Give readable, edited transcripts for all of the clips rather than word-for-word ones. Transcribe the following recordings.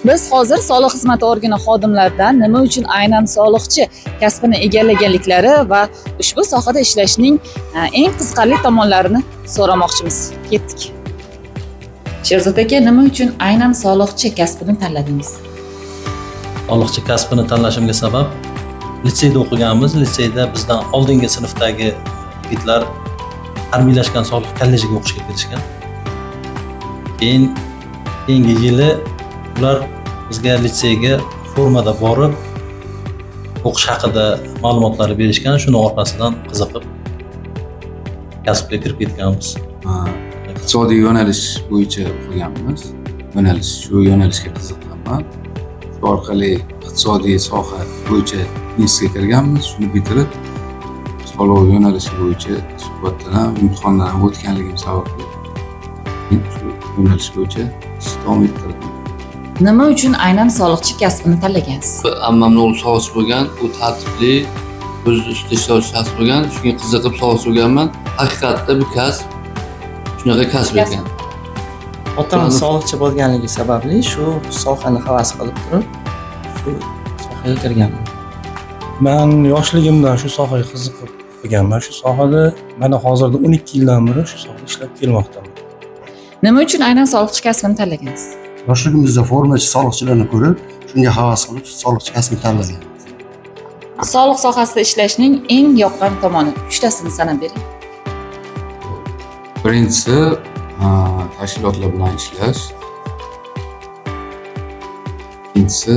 Biz hozir soliq xizmati organi xodimlaridan nima uchun aynan soliqchi kasbini egallaganliklari va ushbu sohada ishlashning eng qiziqarli tomonlarini so'ramoqchimiz. Ketdik. Sherzod aka, nima uchun aynan soliqchi kasbini tanladingiz? Soliqchi kasbini tanlashimga sabab litseyda o'qiganmiz. Litseyda bizdan oldingi sinfdagi yigitlar harbiylashgan soliq kollejiga o'qishga kirishgan. Keyingi yili ular bizga litseyga formada borib o'qish haqida ma'lumotlar berishgan. Shuni orqasidan qiziqib kasbga kirib ketganmiz. Iqtisodiy yo'nalish bo'yicha o'qiganmiz. Shu yo'nalishga qiziqqanman. Shu orqali iqtisodiy soha bo'yicha institutga kirganmiz. Shuni bitirib soliq yo'nalishi bo'yicha suhbatdan ham imtihondan ham o'tganligim sababli shu yo'nalish bo'yicha davom ettirdim. Nima uchun aynan soliqchi kasbini tanlagansiz? Ammamni o'g'li soliqchi bo'lgan, u tartibli, o'z ustida ishlovchi shaxs bo'lgan. Shunga qiziqib soliqchi bo'lganman. Haqiqatda bu kasb shunaqa kasb ekan. Otam soliqchi bo'lganligi sababli shu sohani havas qilib turib, shu sohaga kirganman. Men yoshligimdan shu sohaga qiziqib qolganman. Shu sohada mana hozirda 12 yildan beri shu sohada ishlab kelmoqdaman. Nima uchun aynan soliqchi kasbini tanlagansiz? Yoshligimizda formachi soliqchilarni ko'rib, shunga havas qilib, soliqchi kasbini tanlagan. Soliq sohasida ishlashning eng yoqqan tomoni 3 tasini sanab bering. Birinchisi tashkilotlar bilan ishlash. Ikkinchisi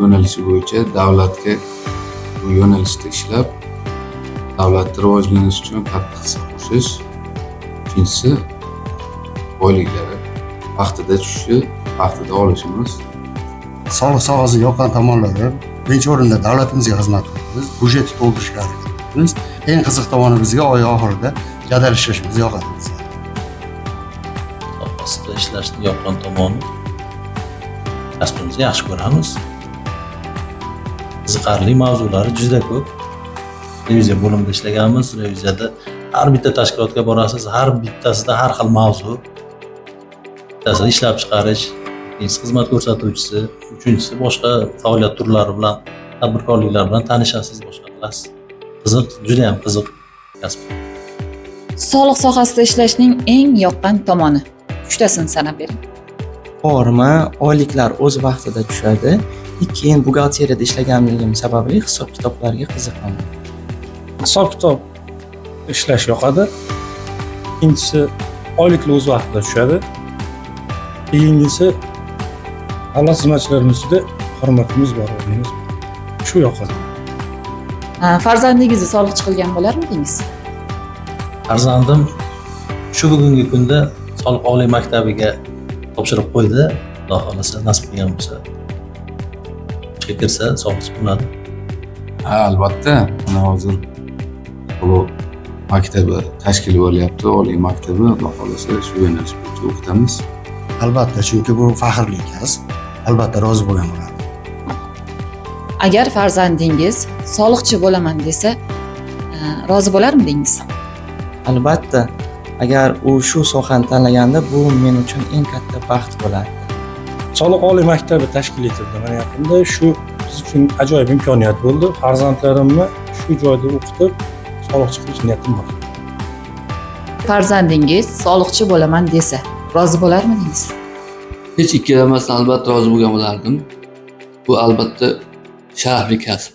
yo'nalishi bo'yicha davlatga bu yo'nalishda ishlab davlatni rivojlanish uchun katta hissa qo'shish. Uchinchisi boyliklari vaqtida tushishi, vaqtida olishimiz. Soliq sohasiga yoqqan tomonlari birinchi o'rinda davlatimizga xizmat qilamiz, byudjetni to'ldirishga harakat qilamiz. Eng qiziq tomoni bizga oy oxirida jadal ishlashimiz yoqadi. Sohasida ishlashni yoqqan tomoni kasbimizni yaxshi ko'ramiz. Qiziqarli mavzulari juda ko'p. Reviziya bo'limida ishlaganmiz. Reviziyada har bitta tashkilotga borasiz, har bittasida har xil mavzu. Bittasida ishlab chiqarish, ikkinchisi xizmat ko'rsatuvchisi, uchinchisi boshqa faoliyat turlari bilan, tadbirkorliklar bilan tanishasiz, boshqa qilasiz. Qiziq, juda ham qiziq kasb. Soliq sohasida ishlashning eng yoqqan tomoni 3 tasini sanab bering. Forma, oyliklar o'z vaqtida tushadi. Keyin buxgalteriyada ishlaganligim sababli hisob-kitoblarga qiziqaman. Hisob-kitob ishlash yoqadi. Ikkinchisi oyliklar o'z vaqtida tushadi. Keyingisi davlat xizmatchilarimiz ichida hurmatimiz bor, o'rnimiz bor. Shu yoqadi. Farzandingizni soliqchi qilgan bo'larmidingiz? Farzandim shu bugungi kunda soliq oliy maktabiga topshirib qo'ydi. Xudo xolasa nasib qilgan bo'lsa ishga kirsa soliqchi bo'ladi. Ha, albatta. Mana hozir bu maktabi tashkil bo'lyapti, oliy maktabi, Xudo xolasa shu yo'nalish bo'yicha o'qitamiz. Albatta, chunki bu faxrli kasb. Albatta rozi bo'lgan bo'ladi. Agar farzandingiz soliqchi bo'laman desa, rozi bo'larmidingiz? Albatta, agar u shu sohani tanlaganda, bu men uchun eng katta baxt bo'lardi. Soliq oliy maktabi tashkil etildi. Mana yaqinda shu biz uchun ajoyib imkoniyat bo'ldi. Farzandlarimni shu joyda o'qitib, soliqchi qilish niyatim bor. Farzandingiz soliqchi bo'laman desa, rozi bo'larmidingiz? Hech ikkalamasdan albatta rozi bo'lgan bo'lardim. Bu albatta sharafli kasb.